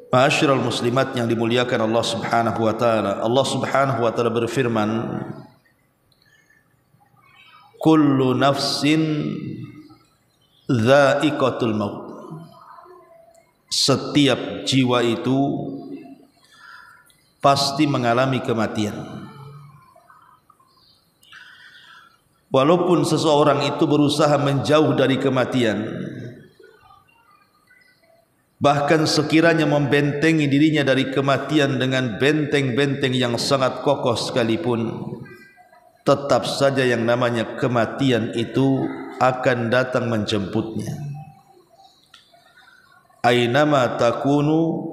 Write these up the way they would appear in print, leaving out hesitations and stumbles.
Ma'asyiral muslimat yang dimuliakan Allah Subhanahu wa taala. Allah Subhanahu wa taala berfirman, kullu nafsin dha'iqatul maut. Setiap jiwa itu pasti mengalami kematian. Walaupun seseorang itu berusaha menjauh dari kematian, bahkan sekiranya membentengi dirinya dari kematian dengan benteng-benteng yang sangat kokoh sekalipun, tetap saja yang namanya kematian itu akan datang menjemputnya. Ainama takunu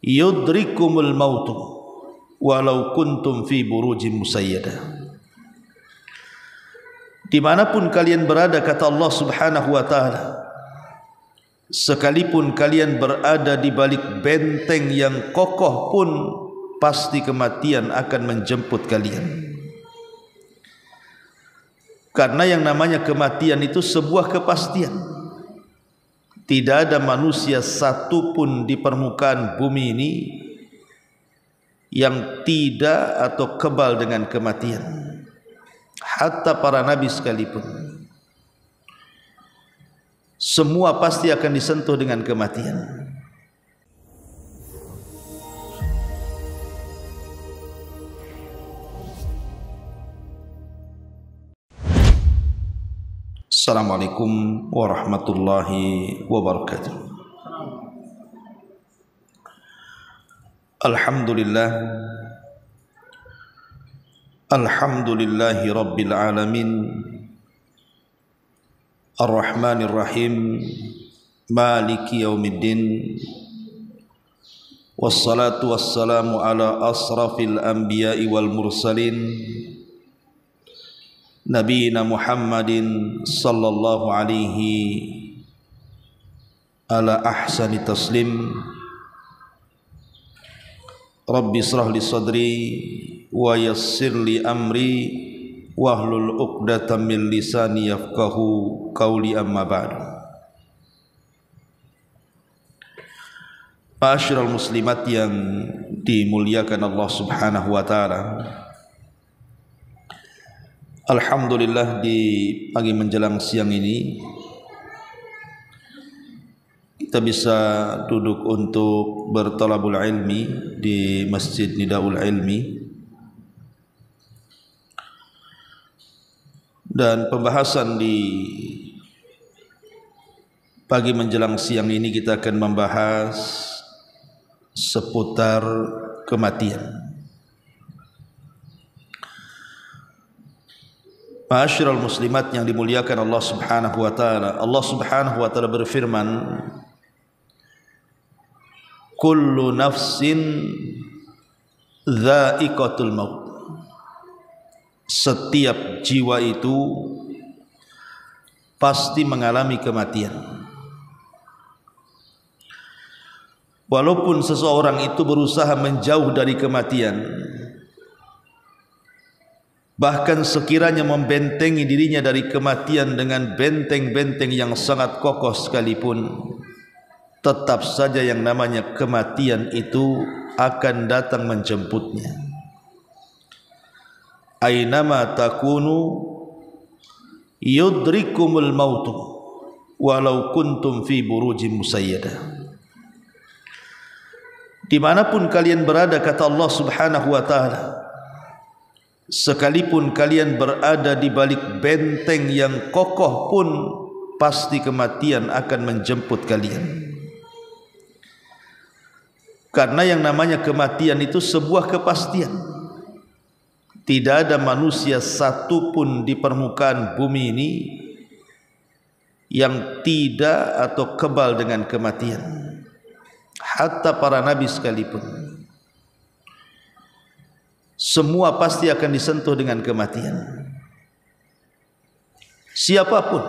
yudrikumul mautu walau kuntum fi burujim musayyadah. Dimanapun kalian berada, kata Allah Subhanahu wa ta'ala, sekalipun kalian berada di balik benteng yang kokoh pun, pasti kematian akan menjemput kalian. Karena yang namanya kematian itu sebuah kepastian. Tidak ada manusia satu pun di permukaan bumi ini yang tidak atau kebal dengan kematian. Hatta para nabi sekalipun, semua pasti akan disentuh dengan kematian. Assalamualaikum warahmatullahi wabarakatuh. Alhamdulillah, alhamdulillahi rabbil alamin, ar-rahmanir rahim, maliki yaumiddin, wassalatu wassalamu ala asrafil anbiya'i wal mursalin, nabiyina Muhammadin sallallahu alaihi ala ahsani taslim. Rabbi israh li sadri wa yassir li amri wahlul uqdatam min lisani yafqahu qawli, amma ba'du. Ma'asyiral muslimat yang dimuliakan Allah Subhanahu wa taala. Alhamdulillah, di pagi menjelang siang ini kita bisa duduk untuk bertalabul ilmi di Masjid Nidaul Ilmi, dan pembahasan di pagi menjelang siang ini kita akan membahas seputar kematian. Ma'asyiral muslimat yang dimuliakan Allah Subhanahu wa taala. Allah Subhanahu wa taala berfirman, kullu nafsin dha'iqatul maut. Setiap jiwa itu pasti mengalami kematian. Walaupun seseorang itu berusaha menjauh dari kematian, bahkan sekiranya membentengi dirinya dari kematian dengan benteng-benteng yang sangat kokoh sekalipun, tetap saja yang namanya kematian itu akan datang menjemputnya. Ainama takunu yudrikumul mautu walau kuntum fi burujim musayyadah. Dimanapun kalian berada, kata Allah Subhanahu wa ta'ala, sekalipun kalian berada di balik benteng yang kokoh pun, pasti kematian akan menjemput kalian. Karena yang namanya kematian itu sebuah kepastian. Tidak ada manusia satu pun di permukaan bumi ini yang tidak atau kebal dengan kematian. Hatta para nabi sekalipun, semua pasti akan disentuh dengan kematian. Siapapun,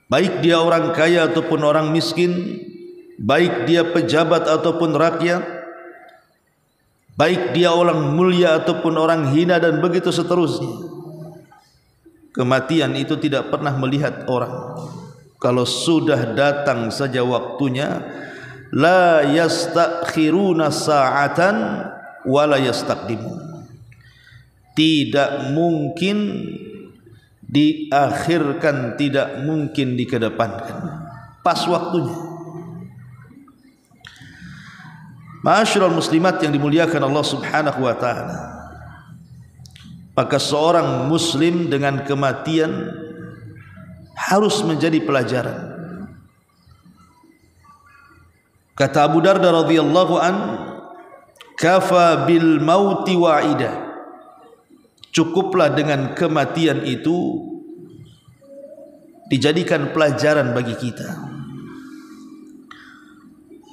baik dia orang kaya ataupun orang miskin, baik dia pejabat ataupun rakyat, baik dia orang mulia ataupun orang hina, dan begitu seterusnya. Kematian itu tidak pernah melihat orang. kalau sudah datang saja waktunya, la yastakhiruna sa'atan wa la yastaqdimun, tidak mungkin diakhirkan, tidak mungkin dikedepankan, pas waktunya. Ma'asyiral muslimat yang dimuliakan Allah Subhanahu wa taala, maka seorang muslim dengan kematian harus menjadi pelajaran. Kata Abu Darda radhiyallahu an, kafa bil mauti wa'ida, cukuplah dengan kematian itu dijadikan pelajaran bagi kita.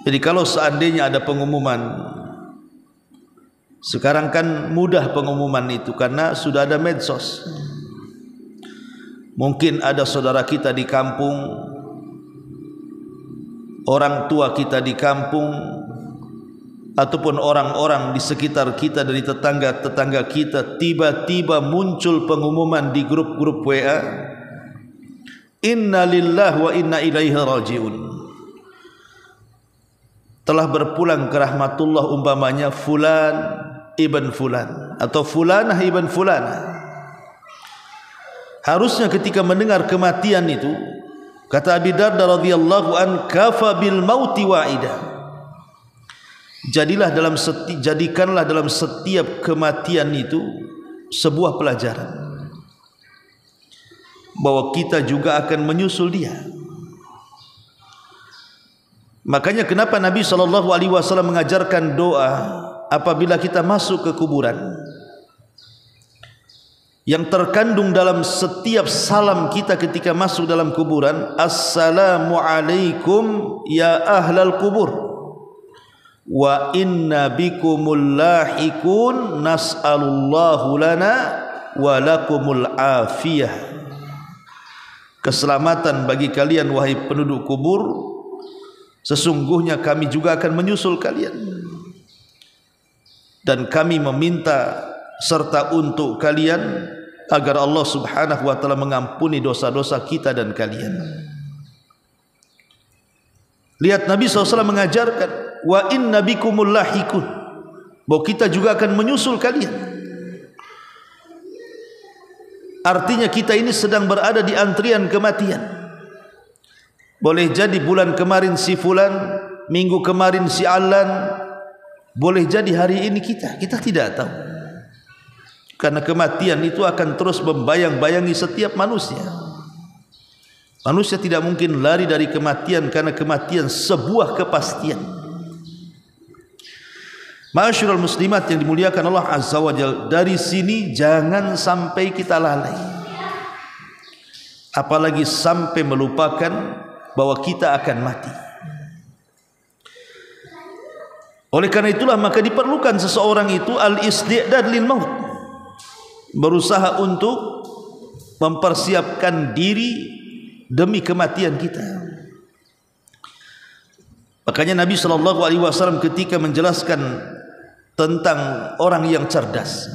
Jadi kalau seandainya ada pengumuman, sekarang kan mudah pengumuman itu karena sudah ada medsos. Mungkin ada saudara kita di kampung, orang tua kita di kampung, ataupun orang-orang di sekitar kita dari tetangga-tetangga kita, tiba-tiba muncul pengumuman di grup-grup WA, inna lillahi wa inna ilaihi raji'un, telah berpulang ke rahmatullah, umpamanya fulan ibn fulan atau fulanah ibn fulanah. Harusnya ketika mendengar kematian itu, kata Abi Darda radhiyallahu an, kafa bil mauti wa'ida, jadikanlah dalam setiap kematian itu sebuah pelajaran bahwa kita juga akan menyusul dia. Makanya kenapa Nabi SAW mengajarkan doa apabila kita masuk ke kuburan, yang terkandung dalam setiap salam kita ketika masuk dalam kuburan, assalamu alaikum ya ahlal kubur wa inna bikumul lahikun nas'alullahu lana wa lakumul afiyah. Keselamatan bagi kalian wahai penduduk kubur, sesungguhnya kami juga akan menyusul kalian, dan kami meminta serta untuk kalian agar Allah Subhanahu wa taala mengampuni dosa-dosa kita dan kalian. Lihat, Nabi SAW mengajarkan wa inna bikumul lahikun, bahwa kita juga akan menyusul kalian. Artinya kita ini sedang berada di antrian kematian. Boleh jadi bulan kemarin si fulan, minggu kemarin si alan, boleh jadi hari ini kita tidak tahu. Karena kematian itu akan terus membayang-bayangi setiap manusia. Manusia tidak mungkin lari dari kematian, karena kematian sebuah kepastian. Ma'asyiral muslimat yang dimuliakan Allah Azza wa Jalla, dari sini jangan sampai kita lalai, apalagi sampai melupakan bahwa kita akan mati. Oleh karena itulah maka diperlukan seseorang itu al-isti'dad lil maut, berusaha untuk mempersiapkan diri demi kematian kita. Makanya Nabi SAW ketika menjelaskan tentang orang yang cerdas,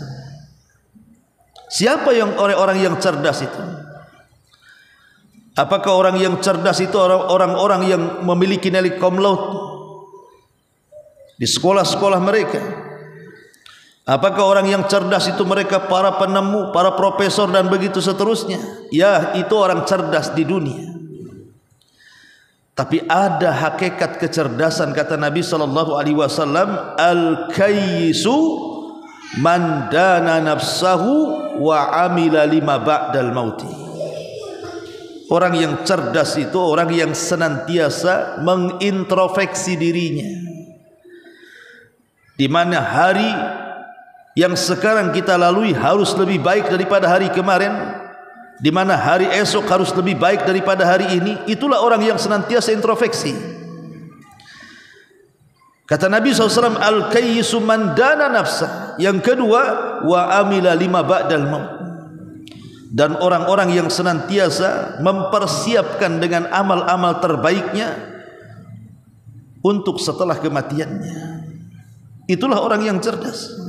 siapa yang orang-orang yang cerdas itu? Apakah orang yang cerdas itu orang-orang yang memiliki nilai cum laude di sekolah-sekolah mereka? Apakah orang yang cerdas itu mereka para penemu, para profesor dan begitu seterusnya? Ya, itu orang cerdas di dunia. Tapi ada hakikat kecerdasan, kata Nabi SAW, al-kayyisu man dana nafsahu wa amila lima ba'dal mauti. Orang yang cerdas itu orang yang senantiasa mengintrospeksi dirinya, di mana hari yang sekarang kita lalui harus lebih baik daripada hari kemarin, di mana hari esok harus lebih baik daripada hari ini. Itulah orang yang senantiasa introspeksi. Kata Nabi SAW, al-kayyisu man dana nafsah. Yang kedua, wa amila lima ba'dal maut, dan orang-orang yang senantiasa mempersiapkan dengan amal-amal terbaiknya untuk setelah kematiannya. Itulah orang yang cerdas.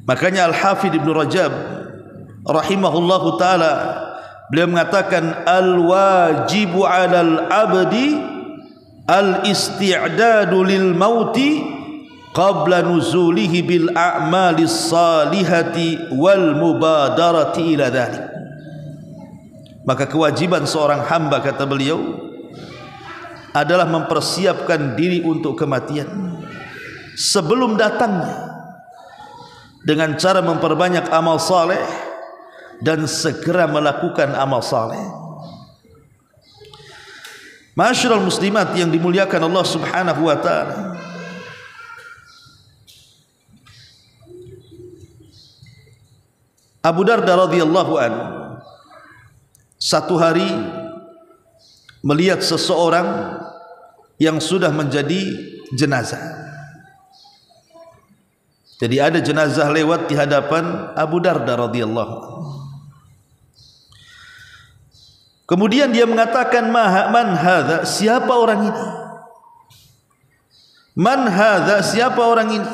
Makanya Al-Hafidh Ibn Rajab rahimahullahu ta'ala Beliau mengatakan al-wajibu 'alal 'abdi al-isti'dadu lil mauti qabla nuzulihi bil a'malis salihati wal mubadarati ila dhalik. Maka kewajiban seorang hamba, kata beliau, adalah mempersiapkan diri untuk kematian sebelum datangnya dengan cara memperbanyak amal saleh dan segera melakukan amal saleh. Ma'asyiral muslimat yang dimuliakan Allah Subhanahu wa taala, Abu Darda radhiyallahu anhu satu hari melihat seseorang yang sudah menjadi jenazah. Jadi ada jenazah lewat di hadapan Abu Darda radhiyallahu anhu. Kemudian dia mengatakan, man hadza, siapa orang ini? Man hadza, siapa orang ini?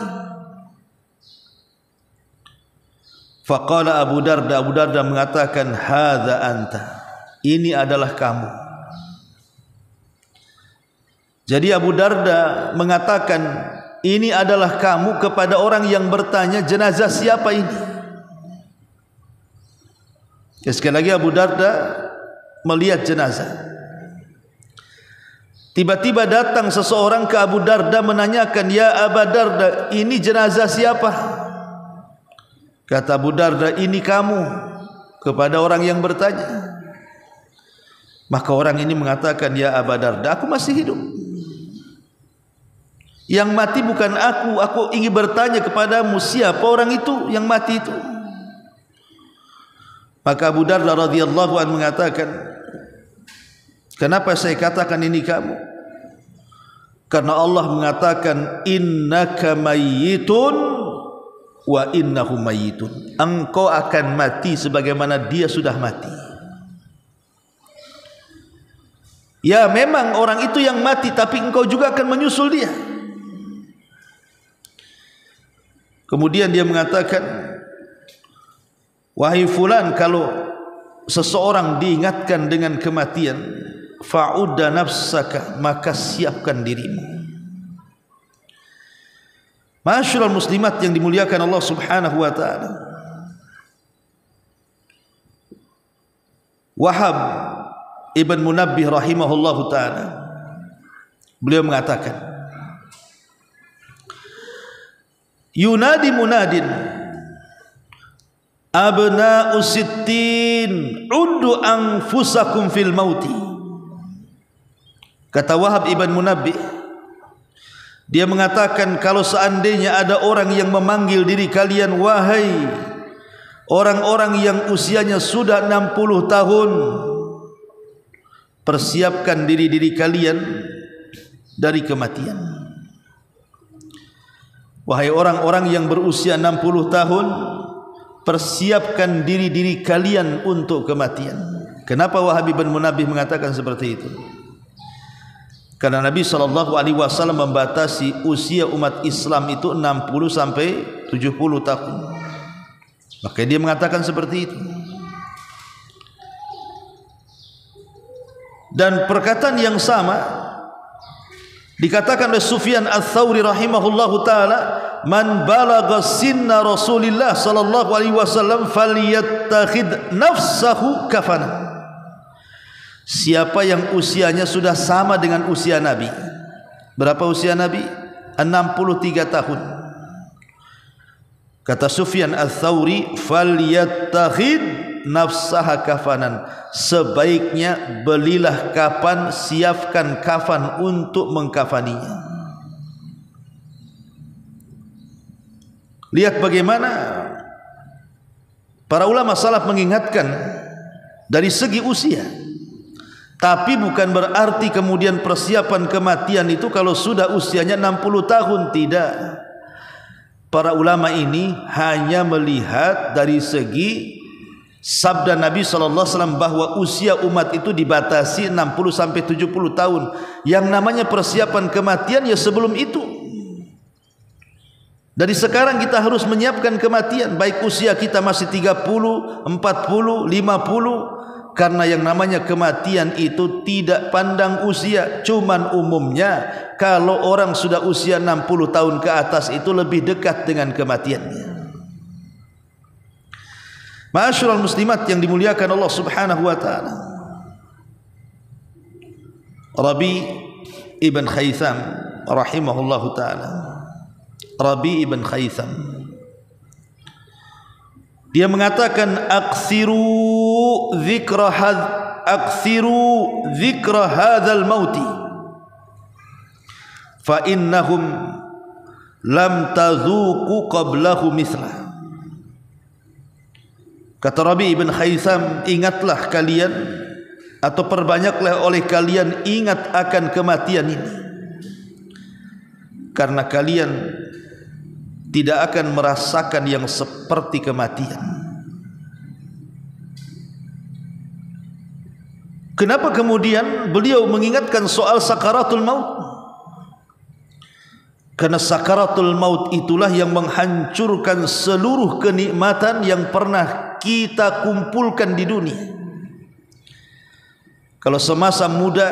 Faqala Abu Darda mengatakan, hadza anta, ini adalah kamu. Jadi Abu Darda mengatakan, ini adalah kamu, kepada orang yang bertanya, jenazah siapa ini? Sekali lagi Abu Darda melihat jenazah. Tiba-tiba datang seseorang ke Abu Darda menanyakan, ya Abu Darda, ini jenazah siapa? Kata Abu Darda, ini kamu, kepada orang yang bertanya. Maka orang ini mengatakan, ya Abu Darda, aku masih hidup. Yang mati bukan aku ingin bertanya kepadamu, siapa orang itu yang mati itu? Maka Abu Darda radhiyallahu anhu mengatakan, kenapa saya katakan ini kamu? Karena Allah mengatakan, innaka mayyitun wa innahum mayyitun, engkau akan mati sebagaimana dia sudah mati. Ya memang orang itu yang mati, tapi engkau juga akan menyusul dia. Kemudian dia mengatakan, wahai fulan, kalau seseorang diingatkan dengan kematian, fa'udda nafsaka, maka siapkan dirimu. Ma'asyiral muslimat yang dimuliakan Allah Subhanahu wa taala, Wahab Ibn Munabbih rahimahullahu taala, beliau mengatakan, yunadi munadin abna'u sittin uddu anfusakum fil mauti. Kata Wahab Ibn Munabbih, dia mengatakan, kalau seandainya ada orang yang memanggil diri kalian, wahai orang-orang yang usianya sudah 60 tahun, persiapkan diri-diri kalian dari kematian. Wahai orang-orang yang berusia 60 tahun, persiapkan diri-diri kalian untuk kematian. Kenapa Wahab bin Munabbih mengatakan seperti itu? Karena Nabi SAW membatasi usia umat Islam itu 60 sampai 70 tahun. Maka dia mengatakan seperti itu. Dan perkataan yang sama dikatakan oleh Sufyan Ats-Tsauri rahimahullahu taala, man balagha sinna Rasulillah sallallahu alaihi wasallam falyattakhid nafsahu kafana. Siapa yang usianya sudah sama dengan usia Nabi. Berapa usia Nabi? 63 tahun. Kata Sufyan Ats-Tsauri, falyattakhid nafsaha kafanan, sebaiknya belilah kafan, siapkan kafan untuk mengkafaninya. Lihat bagaimana para ulama salaf mengingatkan dari segi usia. Tapi bukan berarti kemudian persiapan kematian itu kalau sudah usianya 60 tahun, tidak. Para ulama ini hanya melihat dari segi sabda Nabi SAW bahwa usia umat itu dibatasi 60 sampai 70 tahun. Yang namanya persiapan kematian ya sebelum itu. Dari sekarang kita harus menyiapkan kematian, baik usia kita masih 30, 40, 50, Karena yang namanya kematian itu tidak pandang usia. Cuman umumnya kalau orang sudah usia 60 tahun ke atas itu lebih dekat dengan kematiannya. Ma'asyiral muslimat yang dimuliakan Allah Subhanahu wa taala. Rabi ibn Khaytham rahimahullahu taala. Rabi ibn Khaytham dia mengatakan aksiru dzikra hadzal mauti fa innahum lam tazuqu qablahu mithlah. Kata Rabi ibn Khaytham, ingatlah kalian atau perbanyaklah oleh kalian ingat akan kematian ini, karena kalian tidak akan merasakan yang seperti kematian. Kenapa kemudian beliau mengingatkan soal sakaratul maut? Karena sakaratul maut itulah yang menghancurkan seluruh kenikmatan yang pernah kita kumpulkan di dunia. Kalau semasa muda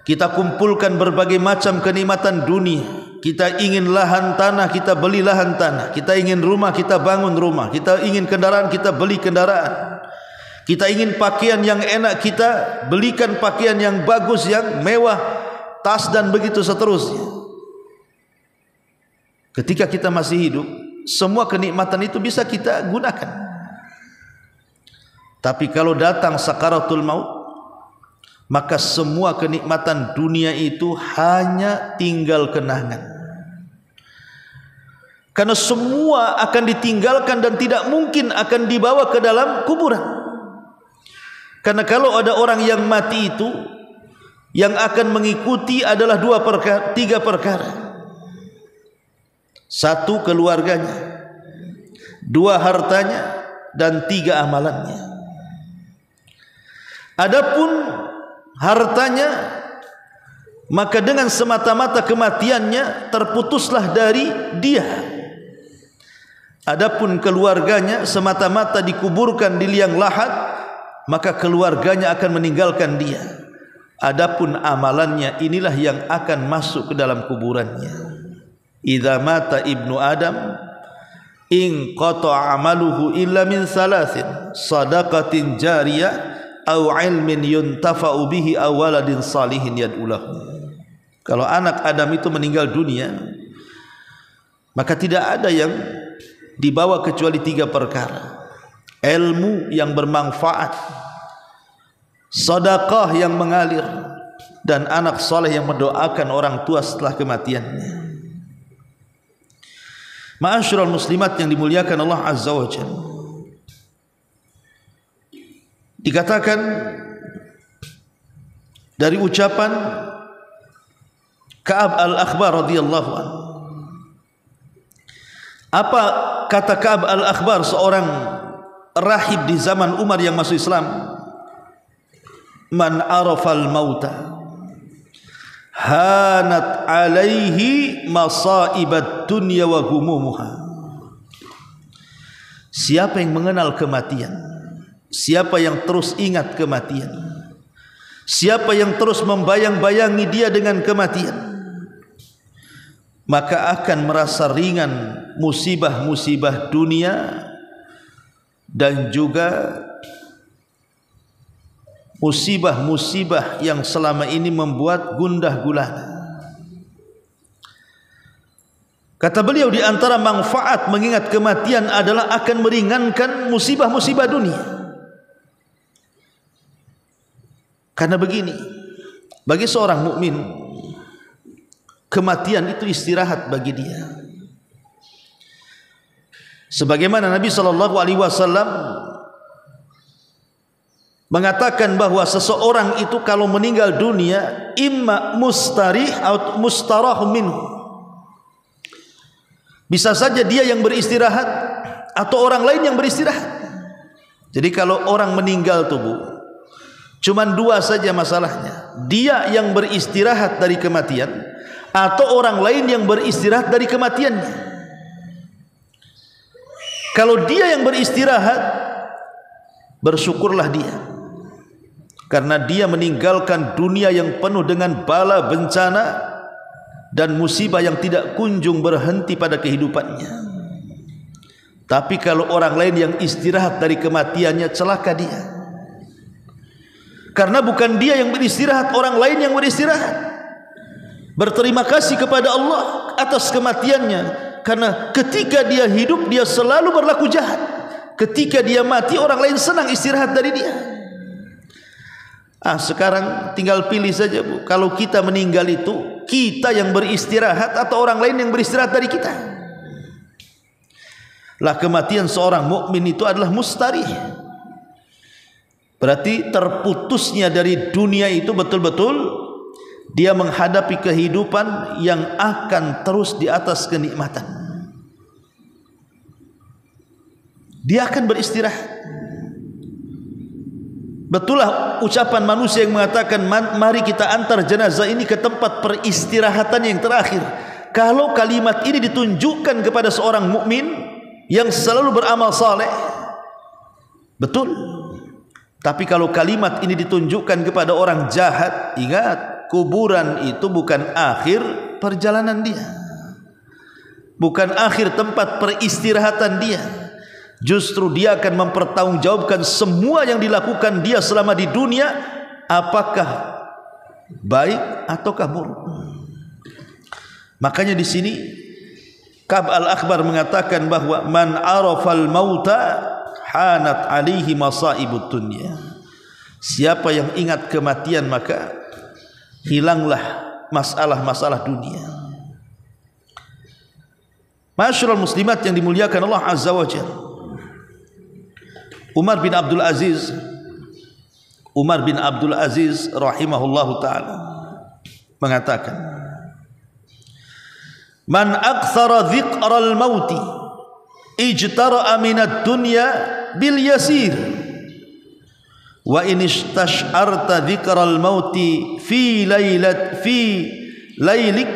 kita kumpulkan berbagai macam kenikmatan dunia, kita ingin lahan tanah, kita beli lahan tanah. Kita ingin rumah, kita bangun rumah. Kita ingin kendaraan, kita beli kendaraan. Kita ingin pakaian yang enak, kita belikan pakaian yang bagus, yang mewah, tas dan begitu seterusnya. Ketika kita masih hidup, semua kenikmatan itu bisa kita gunakan. Tapi kalau datang sakaratul maut, maka semua kenikmatan dunia itu hanya tinggal kenangan. Karena semua akan ditinggalkan dan tidak mungkin akan dibawa ke dalam kuburan. Karena kalau ada orang yang mati itu, yang akan mengikuti adalah tiga perkara. Satu, keluarganya. Dua, hartanya. Dan tiga, amalannya. Adapun hartanya, maka dengan semata-mata kematiannya terputuslah dari dia. Adapun keluarganya semata-mata dikuburkan di liang lahat, maka keluarganya akan meninggalkan dia. Adapun amalannya, inilah yang akan masuk ke dalam kuburannya. Idza mata ibnu Adam in qata'a amaluhu illa min salasin sadaqatin jariyah aw ilmin yuntafa'u bihi aw waladin salihin yad'ulahu. Kalau anak Adam itu meninggal dunia, maka tidak ada yang dibawa kecuali tiga perkara: ilmu yang bermanfaat, sedekah yang mengalir, dan anak saleh yang mendoakan orang tua setelah kematiannya. Ma'asyiral muslimat yang dimuliakan Allah Azza wa Jalla, dikatakan dari ucapan Ka'ab al-Akhbar radhiyallahu anhu. Apa kata Ka'ab al-Akhbar, seorang rahib di zaman Umar yang masuk Islam? Man arafal mauta hanat alaihi masaibat dunya wa humumuha. Siapa yang mengenal kematian, siapa yang terus ingat kematian, siapa yang terus membayang-bayangi dia dengan kematian, maka akan merasa ringan musibah-musibah dunia dan juga musibah-musibah yang selama ini membuat gundah gulana. Kata beliau, di antara manfaat mengingat kematian adalah akan meringankan musibah-musibah dunia. Karena begini, bagi seorang mukmin, kematian itu istirahat bagi dia. Sebagaimana Nabi SAW mengatakan bahwa seseorang itu kalau meninggal dunia, imma mustarih atau mustarah minhu. Bisa saja dia yang beristirahat atau orang lain yang beristirahat. Jadi kalau orang meninggal tubuh, cuman dua saja masalahnya: dia yang beristirahat dari kematian atau orang lain yang beristirahat dari kematiannya. Kalau dia yang beristirahat, bersyukurlah dia. karena dia meninggalkan dunia yang penuh dengan bala bencana dan musibah yang tidak kunjung berhenti pada kehidupannya. Tapi kalau orang lain yang istirahat dari kematiannya, celaka dia, karena bukan dia yang beristirahat, orang lain yang beristirahat. Berterima kasih kepada Allah atas kematiannya, karena ketika dia hidup dia selalu berlaku jahat, ketika dia mati orang lain senang istirahat dari dia. Sekarang tinggal pilih saja, Bu, kalau kita meninggal itu kita yang beristirahat atau orang lain yang beristirahat dari kita. Lah, kematian seorang mukmin itu adalah mustarih, berarti terputusnya dari dunia itu betul-betul dia menghadapi kehidupan yang akan terus di atas kenikmatan. Dia akan beristirahat. Betullah ucapan manusia yang mengatakan, mari kita antar jenazah ini ke tempat peristirahatan yang terakhir. Kalau kalimat ini ditunjukkan kepada seorang mukmin yang selalu beramal saleh, betul. Tapi kalau kalimat ini ditunjukkan kepada orang jahat, ingat, kuburan itu bukan akhir perjalanan dia, bukan akhir tempat peristirahatan dia. Justru dia akan mempertanggungjawabkan semua yang dilakukan dia selama di dunia, apakah baik ataukah buruk. Makanya di sini Ka'b al-Akhbar mengatakan bahwa man arafal mauta hanat alaihi masaibud dunya. Siapa yang ingat kematian maka hilanglah masalah-masalah dunia. Masyarul muslimat yang dimuliakan Allah Azza wa Jalla, Umar bin Abdul Aziz rahimahullahu ta'ala mengatakan, man akthara dhikral mauti ijtara'a minad dunya bil yasir wa in istash'arta dhikral mauti fi laylik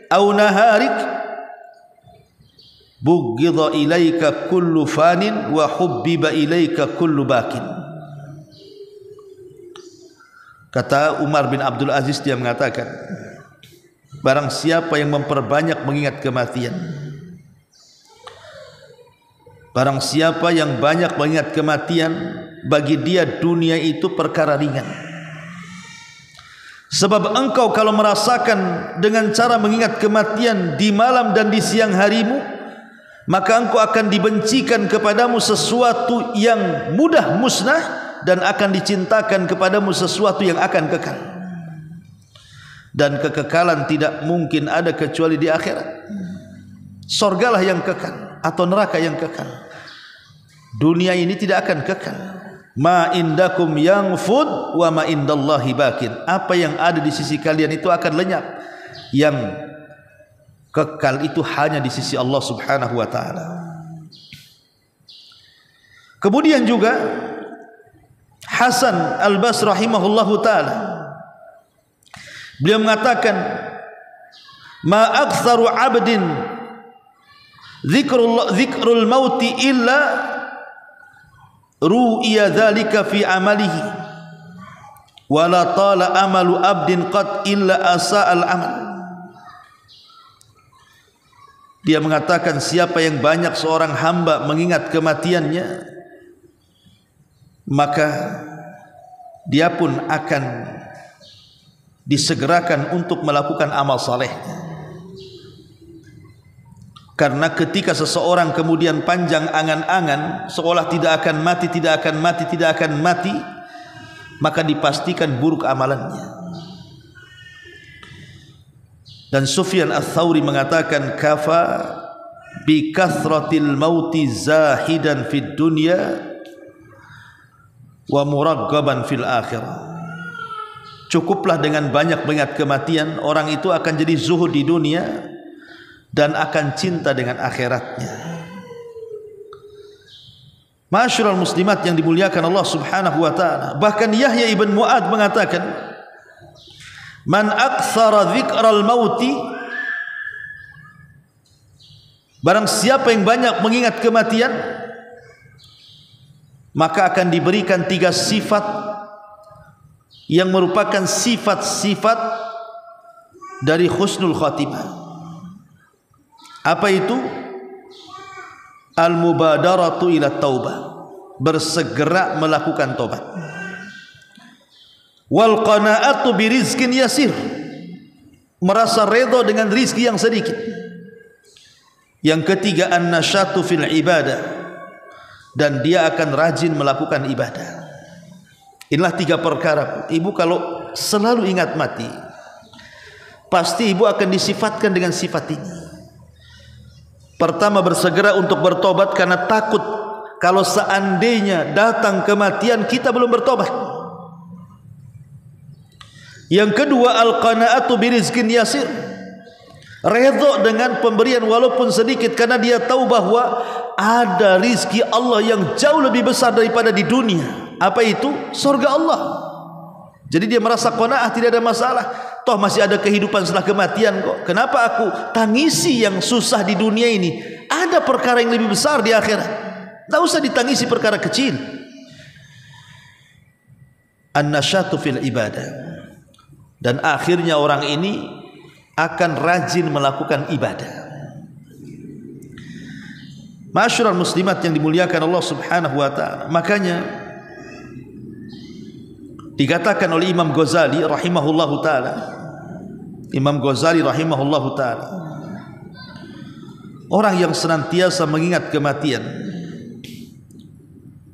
aw naharik bughidha ilaika kullu fanin wa hubbiba ilaika kullu bakin. Kata Umar bin Abdul Aziz, dia mengatakan, barang siapa yang memperbanyak mengingat kematian, barang siapa yang banyak mengingat kematian, bagi dia dunia itu perkara ringan. Sebab engkau kalau merasakan dengan cara mengingat kematian di malam dan di siang harimu, maka engkau akan dibencikan kepadamu sesuatu yang mudah musnah dan akan dicintakan kepadamu sesuatu yang akan kekal. Dan kekekalan tidak mungkin ada kecuali di akhirat. Surgalah yang kekal atau neraka yang kekal. Dunia ini tidak akan kekal. Ma indakum yanfud wa ma indallahi bakin. Apa yang ada di sisi kalian itu akan lenyap. Yang kekal itu hanya di sisi Allah Subhanahu wa ta'ala. Kemudian juga Hasan al-Basri rahimahullahu ta'ala, beliau mengatakan, ma aktsaru 'abdin dzikrul mauti illa ru'iya dzalika fi amalihi wa la tala amalu 'abdin qad illa asa'al amal. Dia mengatakan, siapa yang banyak seorang hamba mengingat kematiannya, maka dia pun akan disegerakan untuk melakukan amal salehnya. Karena ketika seseorang kemudian panjang angan-angan seolah tidak akan mati, tidak akan mati, tidak akan mati, maka dipastikan buruk amalannya. Dan Sufyan Ats-Tsauri mengatakan, kafa bi kathratil mauti zahidan fid dunya wa muraggaban fil akhirah. Cukuplah dengan banyak mengingat kematian, orang itu akan jadi zuhud di dunia dan akan cinta dengan akhiratnya. Masyarul muslimat yang dimuliakan Allah Subhanahu wa ta'ala, bahkan Yahya ibn Mu'ad mengatakan, man aktsara dzikral mauti, barang siapa yang banyak mengingat kematian, maka akan diberikan 3 sifat yang merupakan sifat-sifat dari husnul khatimah. Apa itu? Al-mubadaratu ila taubah, bersegera melakukan tobat. Wal qanaatu birizkin yasir, merasa redha dengan rizki yang sedikit. Yang ketiga, an-nasyatu fil ibadah, dan dia akan rajin melakukan ibadah. Inilah 3 perkara. Ibu kalau selalu ingat mati, pasti ibu akan disifatkan dengan sifat ini. Pertama, bersegera untuk bertobat karena takut kalau seandainya datang kematian kita belum bertobat. Yang kedua, al-qanaatu birizkin yasir, redha dengan pemberian walaupun sedikit, karena dia tahu bahwa ada rizki Allah yang jauh lebih besar daripada di dunia. Apa itu? Surga Allah. Jadi dia merasa qanaah, tidak ada masalah. Toh masih ada kehidupan setelah kematian kok. Kenapa aku tangisi yang susah di dunia ini? Ada perkara yang lebih besar di akhirat. Tak usah ditangisi perkara kecil. An-nasyatu fil ibadah. Dan akhirnya orang ini akan rajin melakukan ibadah. Ma'asyiral muslimat yang dimuliakan Allah Subhanahu wa taala. Makanya dikatakan oleh Imam Ghazali rahimahullahu taala, Imam Ghazali rahimahullahu taala, orang yang senantiasa mengingat kematian,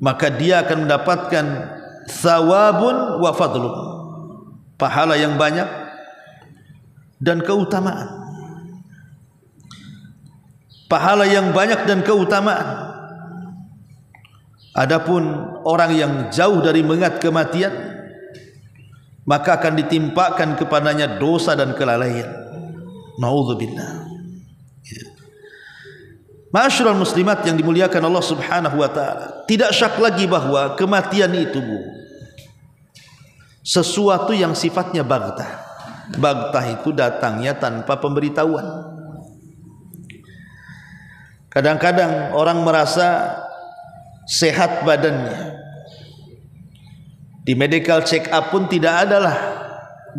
maka dia akan mendapatkan thawabun wa fadlun, pahala yang banyak dan keutamaan. Pahala yang banyak dan keutamaan. Adapun orang yang jauh dari mengingat kematian, maka akan ditimpakan kepadanya dosa dan kelalaian. Naudzubillah. Ma'asyiral muslimat yang dimuliakan Allah Subhanahu wa taala, tidak syak lagi bahwa kematian itu, Bu, sesuatu yang sifatnya baghtah. Baghtah itu datangnya tanpa pemberitahuan. Kadang-kadang orang merasa sehat badannya, di medical check up pun tidak adalah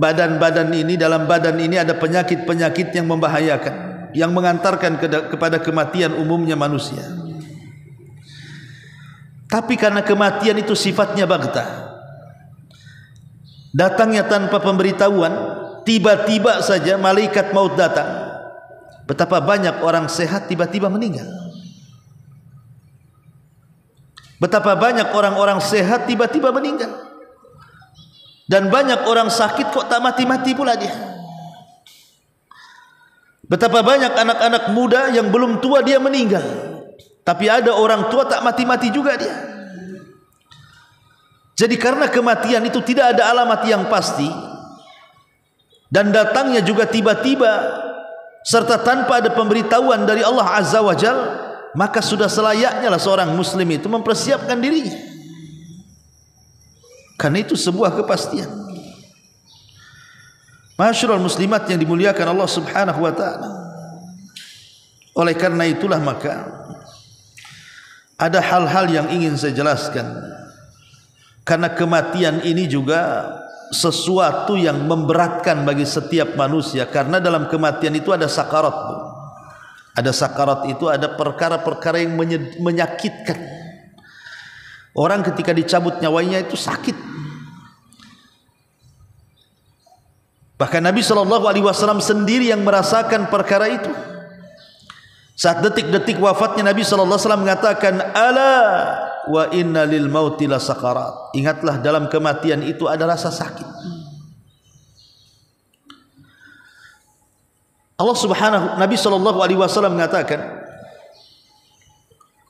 badan-badan ini, dalam badan ini ada penyakit-penyakit yang membahayakan, yang mengantarkan kepada kematian umumnya manusia. Tapi karena kematian itu sifatnya baghtah, datangnya tanpa pemberitahuan, tiba-tiba saja malaikat maut datang. Betapa banyak orang sehat tiba-tiba meninggal. Betapa banyak orang-orang sehat tiba-tiba meninggal. Dan banyak orang sakit kok tak mati-mati pula dia. Betapa banyak anak-anak muda yang belum tua dia meninggal, tapi ada orang tua tak mati-mati juga dia. Jadi karena kematian itu tidak ada alamat yang pasti, dan datangnya juga tiba-tiba serta tanpa ada pemberitahuan dari Allah Azza wa Jal, maka sudah selayaknya lah seorang muslim itu mempersiapkan dirinya, karena itu sebuah kepastian. Ma'asyiral muslimat yang dimuliakan Allah Subhanahu wa taala, oleh karena itulah maka ada hal-hal yang ingin saya jelaskan, karena kematian ini juga sesuatu yang memberatkan bagi setiap manusia. Karena dalam kematian itu ada sakarat, Bu. Ada sakarat itu ada perkara-perkara yang menyakitkan. Orang ketika dicabut nyawanya itu sakit. Bahkan Nabi SAW sendiri yang merasakan perkara itu. Saat detik-detik wafatnya, Nabi SAW mengatakan, ala wa inna lil mauti la sakarat. Ingatlah, dalam kematian itu ada rasa sakit. Nabi SAW mengatakan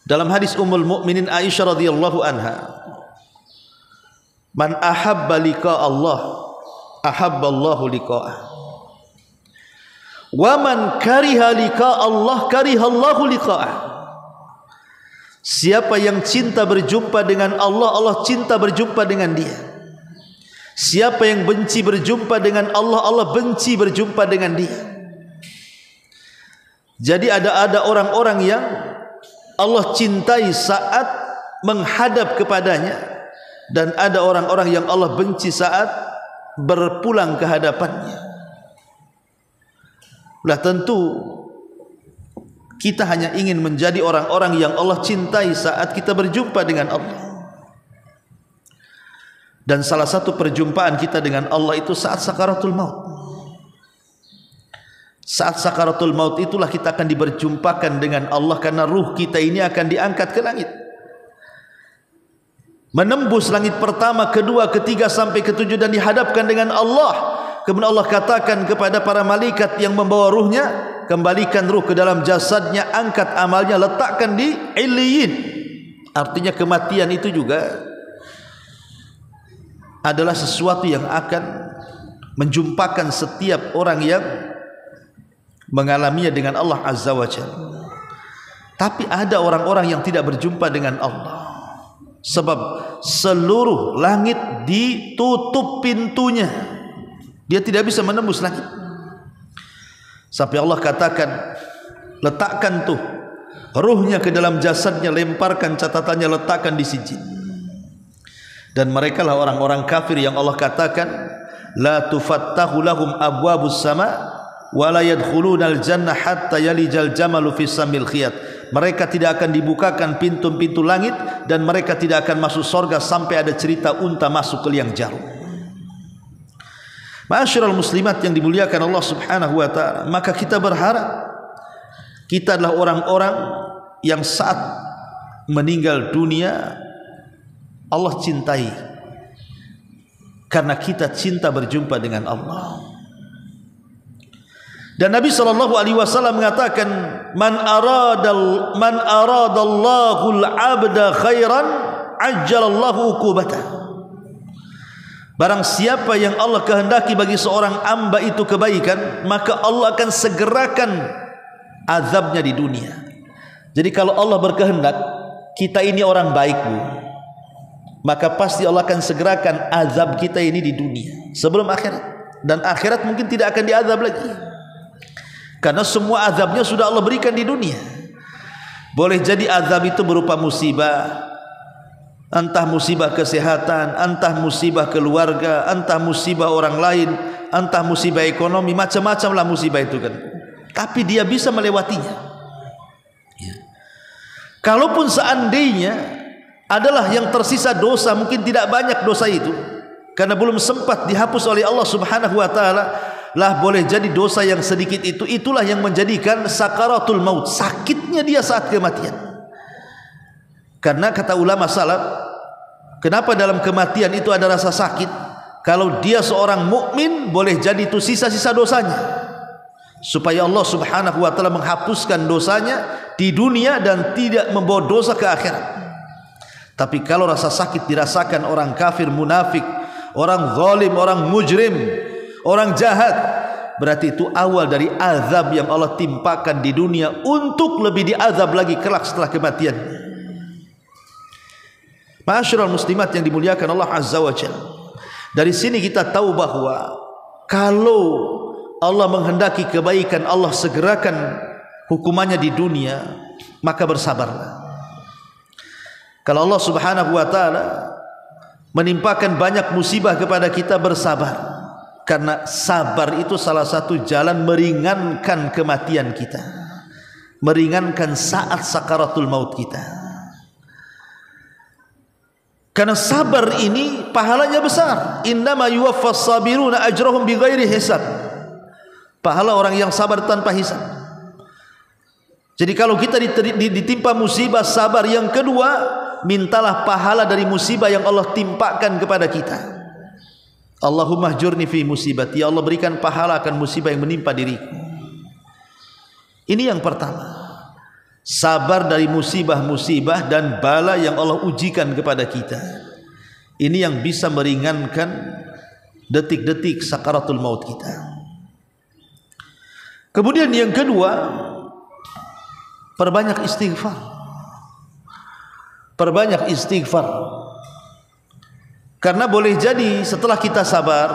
dalam hadis Ummul Mukminin Aisyah radhiyallahu anha, man ahabba liqa Allah ahabballahu liqa'ah, wa man kariha liqa Allah karihallahu liqa'ah. Siapa yang cinta berjumpa dengan Allah, Allah cinta berjumpa dengan dia. Siapa yang benci berjumpa dengan Allah, Allah benci berjumpa dengan dia. Jadi ada orang-orang yang Allah cintai saat menghadap kepadanya, dan ada orang-orang yang Allah benci saat berpulang ke hadapannya. Lah tentu kita hanya ingin menjadi orang-orang yang Allah cintai saat kita berjumpa dengan Allah. Dan salah satu perjumpaan kita dengan Allah itu saat sakaratul maut. Saat sakaratul maut itulah kita akan diberjumpakan dengan Allah, karena ruh kita ini akan diangkat ke langit, menembus langit pertama, kedua, ketiga sampai ketujuh, dan dihadapkan dengan Allah. Kemudian Allah katakan kepada para malaikat yang membawa ruhnya, kembalikan ruh ke dalam jasadnya, angkat amalnya, letakkan di Illiyin. Artinya kematian itu juga adalah sesuatu yang akan menjumpakan setiap orang yang mengalaminya dengan Allah Azza wa Jalla. Tapi ada orang-orang yang tidak berjumpa dengan Allah, sebab seluruh langit ditutup pintunya, dia tidak bisa menembus langit. Sampai Allah katakan, letakkan tuh ruhnya ke dalam jasadnya, lemparkan catatannya, letakkan di sijil. Dan mereka lah orang-orang kafir yang Allah katakan, la tufattahu lahum abwabus sama wa la yadkhulunal jannah hatta yalijal jamalu fis samil khiyat. Mereka tidak akan dibukakan pintu-pintu langit, dan mereka tidak akan masuk surga sampai ada cerita unta masuk ke liang jarum. Ma'asyiral muslimat yang dimuliakan Allah Subhanahu wa taala, maka kita berharap kita adalah orang-orang yang saat meninggal dunia Allah cintai, karena kita cinta berjumpa dengan Allah. Dan Nabi SAW mengatakan, man aradallahu al-abda khairan ajjalallahu uqubatah. Barang siapa yang Allah kehendaki bagi seorang hamba itu kebaikan, maka Allah akan segerakan azabnya di dunia. Jadi kalau Allah berkehendak kita ini orang baik, Bu, maka pasti Allah akan segerakan azab kita ini di dunia sebelum akhirat. Dan akhirat mungkin tidak akan diazab lagi, karena semua azabnya sudah Allah berikan di dunia. Boleh jadi azab itu berupa musibah, entah musibah kesehatan, entah musibah keluarga, entah musibah orang lain, entah musibah ekonomi, macam-macam lah musibah itu kan. Tapi dia bisa melewatinya ya. Kalaupun seandainya adalah yang tersisa dosa, mungkin tidak banyak dosa itu, karena belum sempat dihapus oleh Allah Subhanahu wa taala, lah boleh jadi dosa yang sedikit itu, itulah yang menjadikan sakaratul maut, sakitnya dia saat kematian. Karena kata ulama salaf, kenapa dalam kematian itu ada rasa sakit? Kalau dia seorang mukmin, boleh jadi itu sisa-sisa dosanya, supaya Allah Subhanahu wa taala menghapuskan dosanya di dunia dan tidak membawa dosa ke akhirat. Tapi kalau rasa sakit dirasakan orang kafir, munafik, orang zalim, orang mujrim, orang jahat, berarti itu awal dari azab yang Allah timpakan di dunia untuk lebih diazab lagi kelak setelah kematian. Ma'asyiral muslimat yang dimuliakan Allah Azza wa Jalla, dari sini kita tahu bahwa kalau Allah menghendaki kebaikan, Allah segerakan hukumannya di dunia, maka bersabarlah. Kalau Allah Subhanahu wa taala menimpakan banyak musibah kepada kita, bersabar, karena sabar itu salah satu jalan meringankan kematian kita, meringankan saat sakaratul maut kita. Karena sabar ini pahalanya besar. Innama yuwaffas sabiruna ajrahum bighairi hisab. Pahala orang yang sabar tanpa hisab. Jadi kalau kita ditimpa musibah, sabar. Yang kedua, mintalah pahala dari musibah yang Allah timpakan kepada kita. Allahumma ajurni fi musibati, ya Allah berikan pahala akan musibah yang menimpa diriku. Ini yang pertama, sabar dari musibah-musibah dan bala yang Allah ujikan kepada kita. Ini yang bisa meringankan detik-detik sakaratul maut kita. Kemudian yang kedua, perbanyak istighfar. Perbanyak istighfar. Karena boleh jadi setelah kita sabar,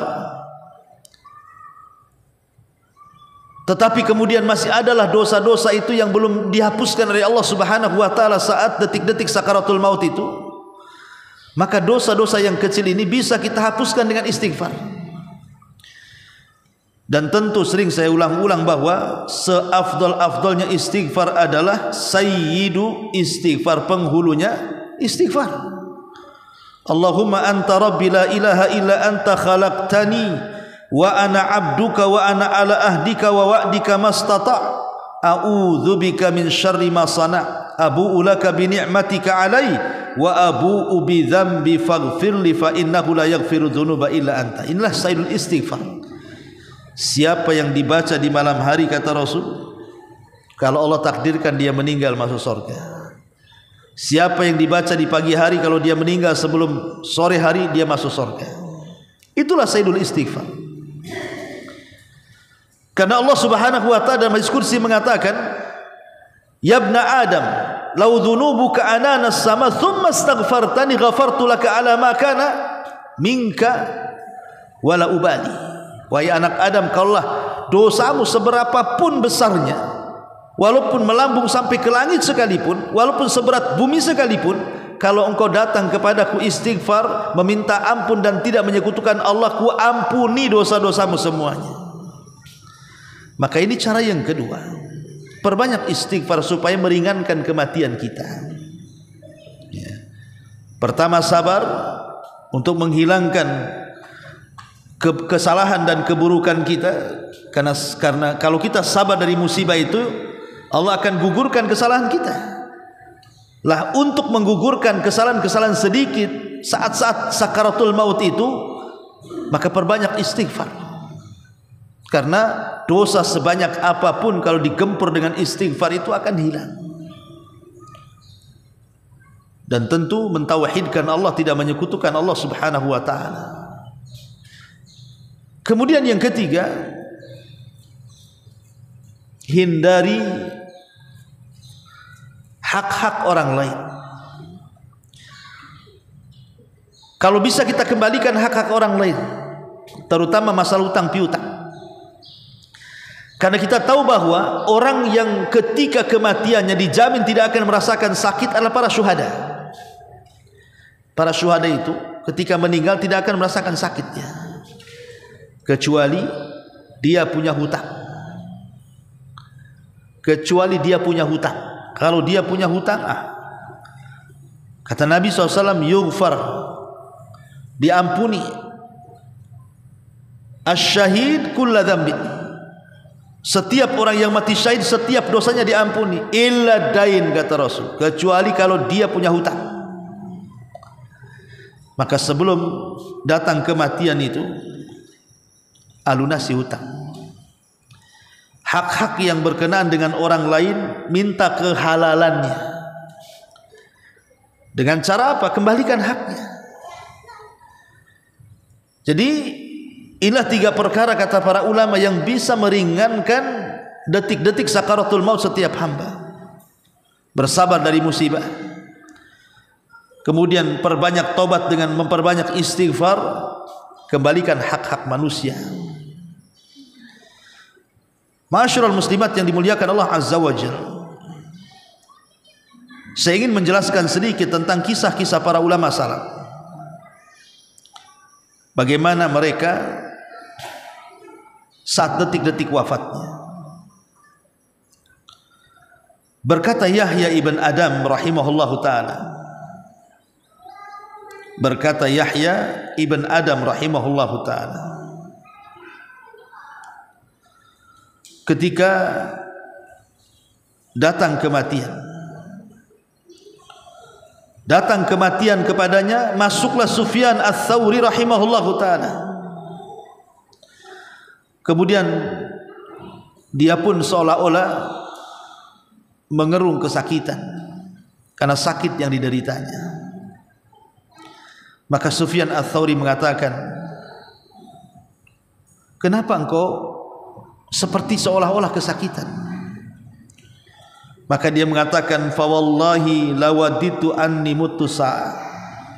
tetapi kemudian masih adalah dosa-dosa itu yang belum dihapuskan oleh Allah Subhanahu wa taala saat detik-detik sakaratul maut itu. Maka dosa-dosa yang kecil ini bisa kita hapuskan dengan istighfar. Dan tentu sering saya ulang-ulang bahwa seafdal-afdalnya istighfar adalah sayyidu istighfar, penghulunya istighfar. Allahumma anta rabbi la ilaha illa anta khalaqtani wa ana abduka wa ana ala ahdika wa wa'dika mastata' a'udzu bika min syarri ma sana' abu'u laka bi ni'matika 'alai wa abu'u bi dzambi faghfirli fa innahu la yaghfiru dzunuba illa anta. Inilah sayyidul istighfar. Siapa yang dibaca di malam hari, kata Rasul, kalau Allah takdirkan dia meninggal masuk surga. Siapa yang dibaca di pagi hari, kalau dia meninggal sebelum sore hari dia masuk surga. Itulah sayyidul istighfar. Karena Allah Subhanahu wa taala dalam hadis qudsi mengatakan, "Ya ibna Adam, law dhunubuka anana as-sama thumma astaghfartani ghafartu laka ala ma kana minka wala ubali." Wahai anak Adam, kalaulah dosamu seberapapun besarnya, walaupun melambung sampai ke langit sekalipun, walaupun seberat bumi sekalipun, kalau engkau datang kepadaku istighfar, meminta ampun dan tidak menyekutukan Allah, ku ampuni dosa-dosamu semuanya. Maka ini cara yang kedua, perbanyak istighfar supaya meringankan kematian kita. Pertama, sabar untuk menghilangkan kesalahan dan keburukan kita, karena kalau kita sabar dari musibah itu, Allah akan gugurkan kesalahan kita. Lah, untuk menggugurkan kesalahan-kesalahan sedikit saat-saat sakaratul maut itu, maka perbanyak istighfar. Karena dosa sebanyak apapun kalau digempur dengan istighfar itu akan hilang. Dan tentu mentauhidkan Allah, tidak menyekutukan Allah Subhanahu wa taala. Kemudian yang ketiga, hindari hak-hak orang lain. Kalau bisa kita kembalikan hak-hak orang lain, terutama masalah utang piutang. Karena kita tahu bahwa orang yang ketika kematiannya dijamin tidak akan merasakan sakit adalah para syuhada. Para syuhada itu ketika meninggal tidak akan merasakan sakitnya, kecuali dia punya hutang. Kecuali dia punya hutang. Kalau dia punya hutang, kata Nabi SAW, yughfar, diampuni, asyahid kulla dzambin, setiap orang yang mati syahid setiap dosanya diampuni, illa dain, kata Rasul, kecuali kalau dia punya hutang. Maka sebelum datang kematian itu, alunasi hutang. Hak-hak yang berkenaan dengan orang lain, minta kehalalannya. Dengan cara apa? Kembalikan haknya. Jadi inilah 3 perkara, kata para ulama, yang bisa meringankan detik-detik sakaratul maut setiap hamba. Bersabar dari musibah, kemudian perbanyak tobat dengan memperbanyak istighfar, kembalikan hak-hak manusia. Ma'asyiral muslimat yang dimuliakan Allah Azza wa Jalla, saya ingin menjelaskan sedikit tentang kisah-kisah para ulama salaf. Bagaimana mereka saat detik-detik wafatnya. Berkata Yahya ibn Adam rahimahullahu ta'ala, berkata Yahya ibn Adam rahimahullahu ta'ala, ketika datang kematian kepadanya, masuklah Sufyan Ats-Tsauri rahimahullahu ta'ala. Kemudian dia pun seolah-olah mengerung kesakitan karena sakit yang dideritanya. Maka Sufyan Ats-Tsauri mengatakan, kenapa engkau seperti seolah-olah kesakitan? Maka dia mengatakan, fa wallahi lawaditu anni mutu sa'a,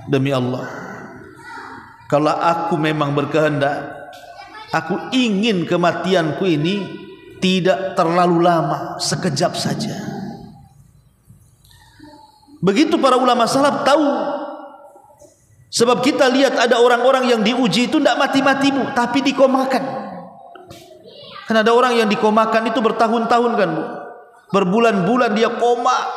demi Allah, kalau aku memang berkehendak, aku ingin kematianku ini tidak terlalu lama, sekejap saja. Begitu para ulama salaf tahu. Sebab kita lihat ada orang-orang yang diuji itu tidak mati-mati, tapi dikomakan. Kan ada orang yang dikomakan itu bertahun-tahun kan Bu, berbulan-bulan dia koma,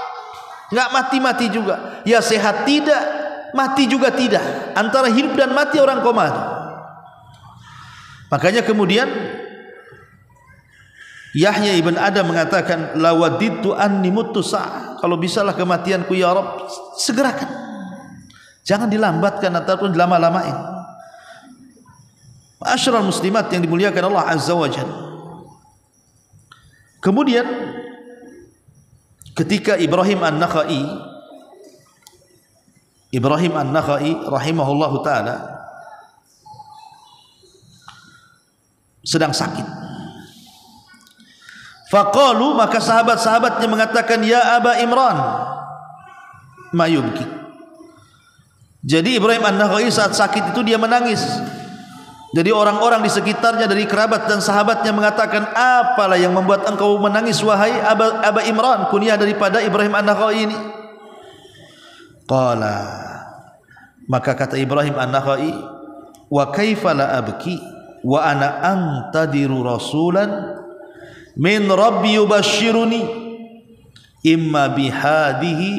nggak mati-mati juga, ya sehat tidak, mati juga tidak, antara hidup dan mati orang koma. Makanya kemudian Yahya ibn Adam mengatakan, lawadidtu anni mutu sa'ah, kalau bisalah kematianku ya Rabb, segerakan, jangan dilambatkan ataupun dilama-lamain. Ma'asyiral muslimat yang dimuliakan Allah Azza wa Jalla. Kemudian ketika Ibrahim An-Nakhai rahimahullahu taala sedang sakit, faqalu, maka sahabat-sahabatnya mengatakan, ya Aba Imran ma yubki. Jadi Ibrahim An-Nakhai saat sakit itu dia menangis. Jadi orang-orang di sekitarnya dari kerabat dan sahabatnya mengatakan, apalah yang membuat engkau menangis wahai Aba Imran, kunyah daripada Ibrahim An-Nakhai ini. Qala, maka kata Ibrahim An-Nakhai, wa kaifa la abki wa ana antadiru rasulan min rabbi yubashshiruni imma bihadihi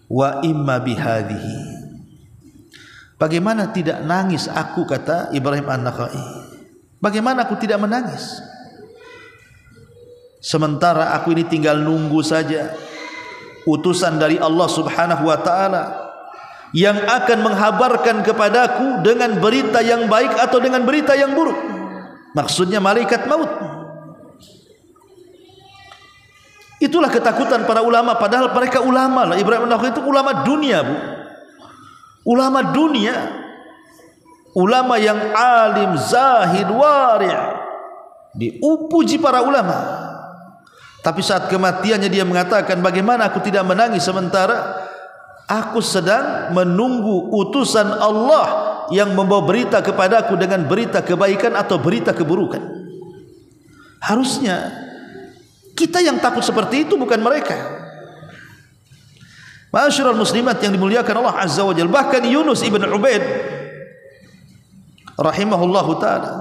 wa imma bihadihi. Bagaimana tidak nangis aku, kata Ibrahim An-Nakhai. Bagaimana aku tidak menangis, sementara aku ini tinggal nunggu saja utusan dari Allah Subhanahu wa taala yang akan menghabarkan kepadaku dengan berita yang baik atau dengan berita yang buruk. Maksudnya malaikat maut. Itulah ketakutan para ulama, padahal mereka ulama lah. Ibrahim An-Nakhai itu ulama dunia Bu, ulama dunia, ulama yang alim, zahid, wari', dipuji para ulama. Tapi saat kematiannya dia mengatakan, bagaimana aku tidak menangis sementara aku sedang menunggu utusan Allah yang membawa berita kepadaku dengan berita kebaikan atau berita keburukan. Harusnya kita yang takut seperti itu, bukan mereka. Ma'asyiral muslimat yang dimuliakan Allah Azza wa Jalla. Bahkan Yunus ibn Ubaid rahimahullahu ta'ala,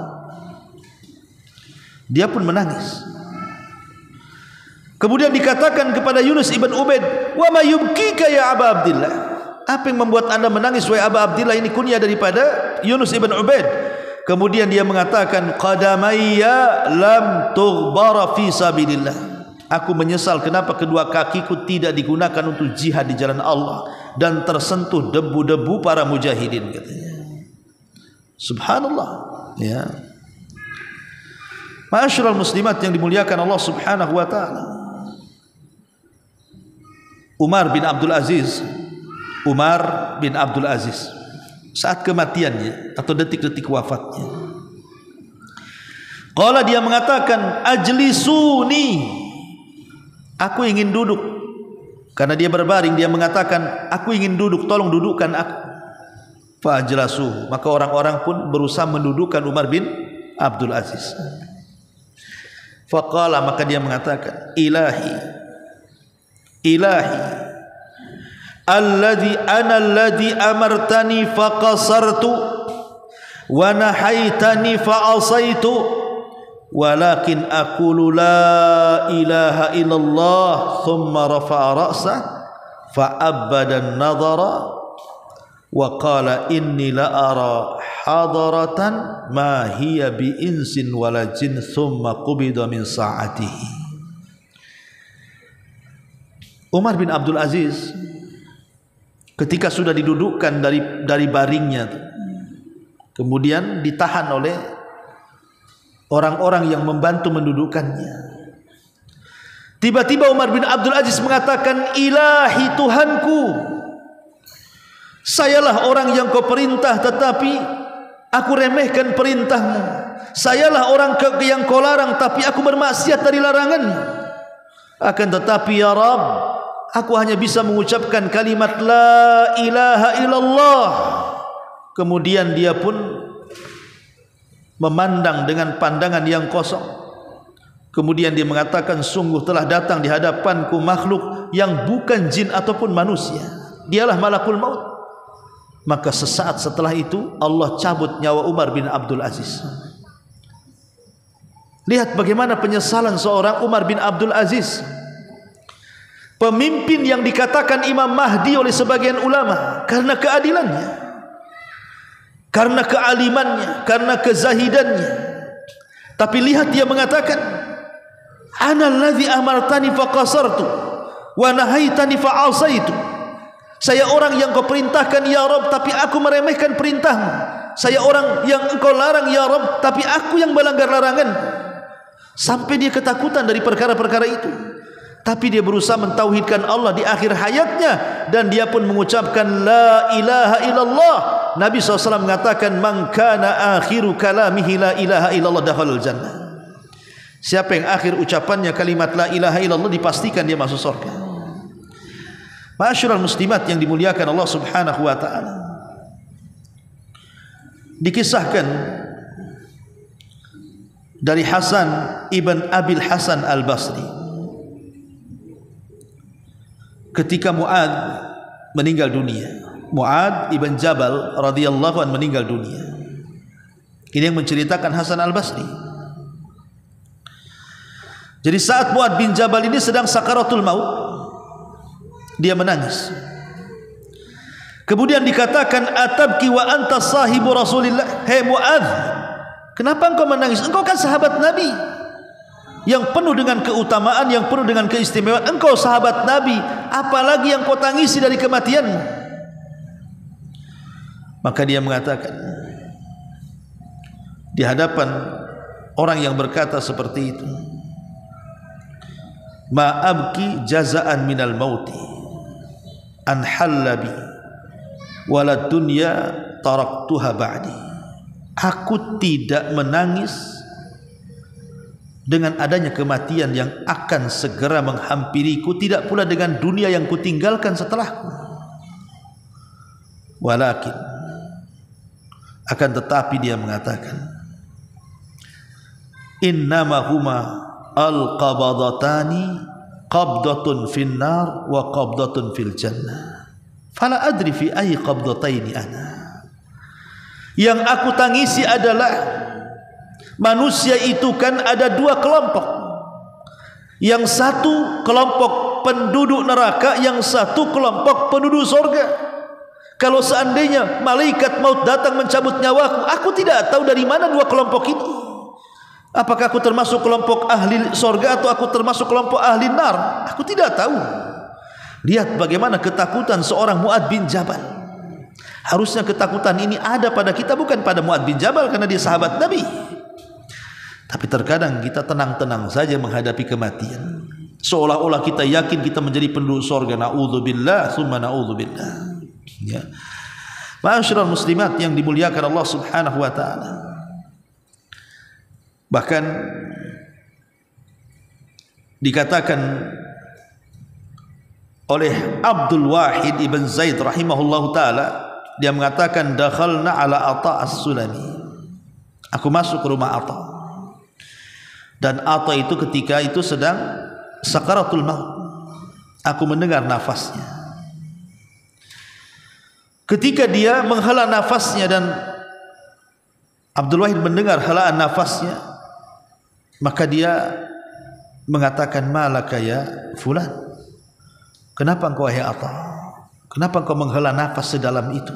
dia pun menangis. Kemudian dikatakan kepada Yunus ibn Ubaid, wa ma yubkika ya Aba Abdillah, apa yang membuat anda menangis wahai Aba Abdillah? Ini kunyah daripada Yunus ibn Ubaid. Kemudian dia mengatakan, qadamayya lam tughbara fi sabilillah, aku menyesal kenapa kedua kakiku tidak digunakan untuk jihad di jalan Allah dan tersentuh debu-debu para mujahidin, katanya. Subhanallah, ya. Ma'asyiral muslimat yang dimuliakan Allah Subhanahu wa taala. Umar bin Abdul Aziz saat kematiannya atau detik-detik wafatnya, qala, dia mengatakan, ajlisuni, aku ingin duduk. Karena dia berbaring, dia mengatakan, aku ingin duduk, tolong dudukkan aku. Fa'ajlasuhu, maka orang-orang pun berusaha mendudukkan Umar bin Abdul Aziz. Faqala, maka dia mengatakan, ilahi alladhi amartani faqasartu wa nahaitani fa'asaitu walakin aqulu la ilaha illallah, thumma rafa'a ra'sah fa'abbada an-nadhara wa qala inni la ara hadaratan ma hiya bi insin wala jin, thumma qubida min sa'atihi. Umar bin Abdul Aziz ketika sudah didudukkan dari baringnya, kemudian ditahan oleh orang-orang yang membantu mendudukkannya, tiba-tiba Umar bin Abdul Aziz mengatakan, ilahi Tuhanku, sayalah orang yang kau perintah tetapi aku remehkan perintahmu, sayalah orang yang kau larang tapi aku bermaksiat dari laranganmu. Akan tetapi ya Rabb, aku hanya bisa mengucapkan kalimat la ilaha illallah. Kemudian dia pun memandang dengan pandangan yang kosong. Kemudian dia mengatakan, sungguh telah datang di hadapanku makhluk yang bukan jin ataupun manusia, dialah malakul maut. Maka sesaat setelah itu Allah cabut nyawa Umar bin Abdul Aziz. Lihat bagaimana penyesalan seorang Umar bin Abdul Aziz, pemimpin yang dikatakan Imam Mahdi oleh sebagian ulama karena keadilannya, karena kealimannya, karena kezahidannya. Tapi lihat dia mengatakan, ana allazi amartani faqasartu wa nahaitani fa'asaitu. Saya orang yang kau perintahkan ya Rabb, tapi aku meremehkan perintahmu. Saya orang yang engkau larang ya Rabb, tapi aku yang melanggar larangan. Sampai dia ketakutan dari perkara-perkara itu. Tapi dia berusaha mentauhidkan Allah di akhir hayatnya, dan dia pun mengucapkan la ilaha illallah. Nabi SAW mengatakan, man kana akhiru kalamihi la ilaha illallah dakhalal jannah. Siapa yang akhir ucapannya kalimat la ilaha illallah, dipastikan dia masuk surga. Ma'asyiral muslimat yang dimuliakan Allah Subhanahu wa taala, dikisahkan dari Hasan ibn Abil Hasan al-Basri, ketika Mu'ad meninggal dunia, Mu'ad ibn Jabal radhiyallahu anhu meninggal dunia. Ini yang menceritakan Hasan al-Basri. Jadi saat Mu'ad bin Jabal ini sedang sakaratul maut, dia menangis. Kemudian dikatakan, atabki wa anta sahibu Rasulillah. Hei Mu'ad, kenapa engkau menangis? Engkau kan sahabat Nabi yang penuh dengan keutamaan, yang penuh dengan keistimewaan. Engkau sahabat Nabi, apalagi yang kau tangisi dari kematianmu? Maka dia mengatakan di hadapan orang yang berkata seperti itu, ma abki jazaan minal mauti an hallabi walad dunya taraktuha ba'di. Aku tidak menangis dengan adanya kematian yang akan segera menghampiriku, tidak pula dengan dunia yang kutinggalkan setelahku. Walakin, akan tetapi dia mengatakan, innama huma al-qabadatani qabdatun fin nar wa qabdatun fil jannah fala adri fi ayyi qabdataini ana. Yang aku tangisi adalah manusia itu kan ada dua kelompok. Yang satu kelompok penduduk neraka, yang satu kelompok penduduk surga. Kalau seandainya malaikat maut datang mencabut nyawaku, aku tidak tahu dari mana dua kelompok ini. Apakah aku termasuk kelompok ahli surga atau aku termasuk kelompok ahli nar? Aku tidak tahu. Lihat bagaimana ketakutan seorang Mu'ad bin Jabal. Harusnya ketakutan ini ada pada kita, bukan pada Mu'ad bin Jabal karena dia sahabat Nabi. Tapi terkadang kita tenang-tenang saja menghadapi kematian, seolah-olah kita yakin kita menjadi penduduk surga. Na'udzubillah summa na'udzubillah. Ya. Ma'asyiral muslimat yang dimuliakan Allah Subhanahu wa taala. Bahkan dikatakan oleh Abdul Wahid ibn Zaid rahimahullahu taala, dia mengatakan, dakhalna ala Atha as-Sulami. Aku masuk ke rumah Atha, dan Atha itu ketika itu sedang sakaratul maut. Aku mendengar nafasnya. Ketika dia menghela nafasnya dan Abdul Wahid mendengar helaan nafasnya, maka dia mengatakan, malaka ya fulan, kenapa engkau wahai Atha? Kenapa engkau menghela nafas sedalam itu?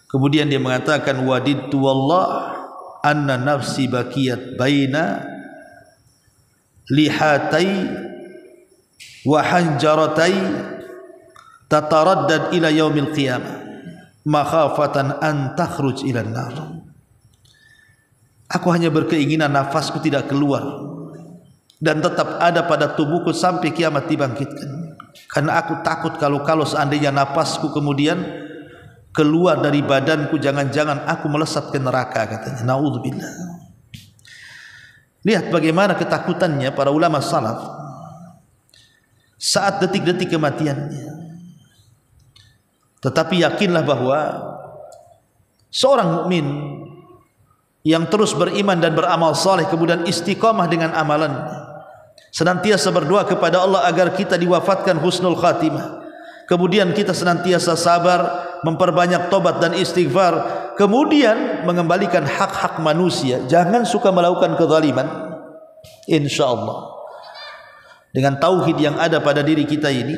Kemudian dia mengatakan, wadidtu wallah anna nafsi bakiyat baina lihatai wa hanjaratai tataraddad ila yaumil qiyamah makhafatan an takhruj ila nar. Aku hanya berkeinginan nafasku tidak keluar dan tetap ada pada tubuhku sampai kiamat dibangkitkan. Karena aku takut kalau seandainya nafasku kemudian keluar dari badanku, jangan-jangan aku melesat ke neraka, katanya. Na'udzubillah. Lihat bagaimana ketakutannya para ulama salaf saat detik-detik kematiannya. Tetapi yakinlah bahwa seorang mukmin yang terus beriman dan beramal saleh, kemudian istiqamah dengan amalannya, senantiasa berdoa kepada Allah agar kita diwafatkan husnul khatimah, kemudian kita senantiasa sabar, memperbanyak tobat dan istighfar, kemudian mengembalikan hak-hak manusia. Jangan suka melakukan kezaliman. InsyaAllah dengan tauhid yang ada pada diri kita ini,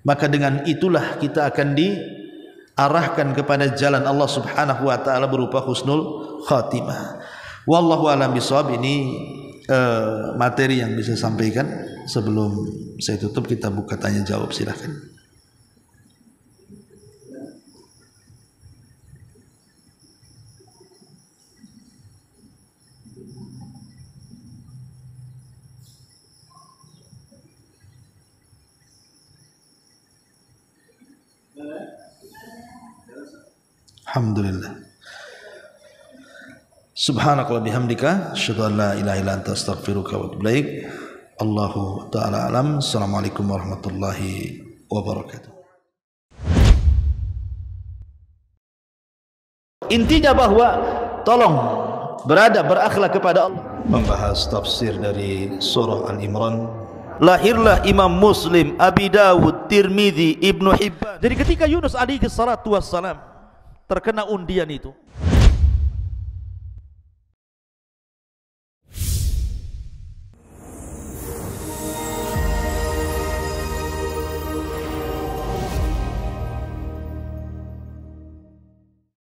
maka dengan itulah kita akan diarahkan kepada jalan Allah Subhanahu wa taala berupa husnul khatimah. Wallahu a'lam bishawab. Ini materi yang bisa sampaikan. Sebelum saya tutup, kita buka tanya jawab, silakan. Alhamdulillah. Subhanakallah bihamdika asyhadu an la ilaha illa anta astaghfiruka wa atubu ilaik. Allahu taala alam. Assalamualaikum warahmatullahi wabarakatuh. Intinya bahwa tolong berakhlak kepada Allah. Membahas tafsir dari surah Al-Imran. Lahirlah Imam Muslim, Abi Dawud, Tirmidzi, Ibnu Hibban. Jadi ketika Yunus alaihi salatu wassalam terkena undian itu,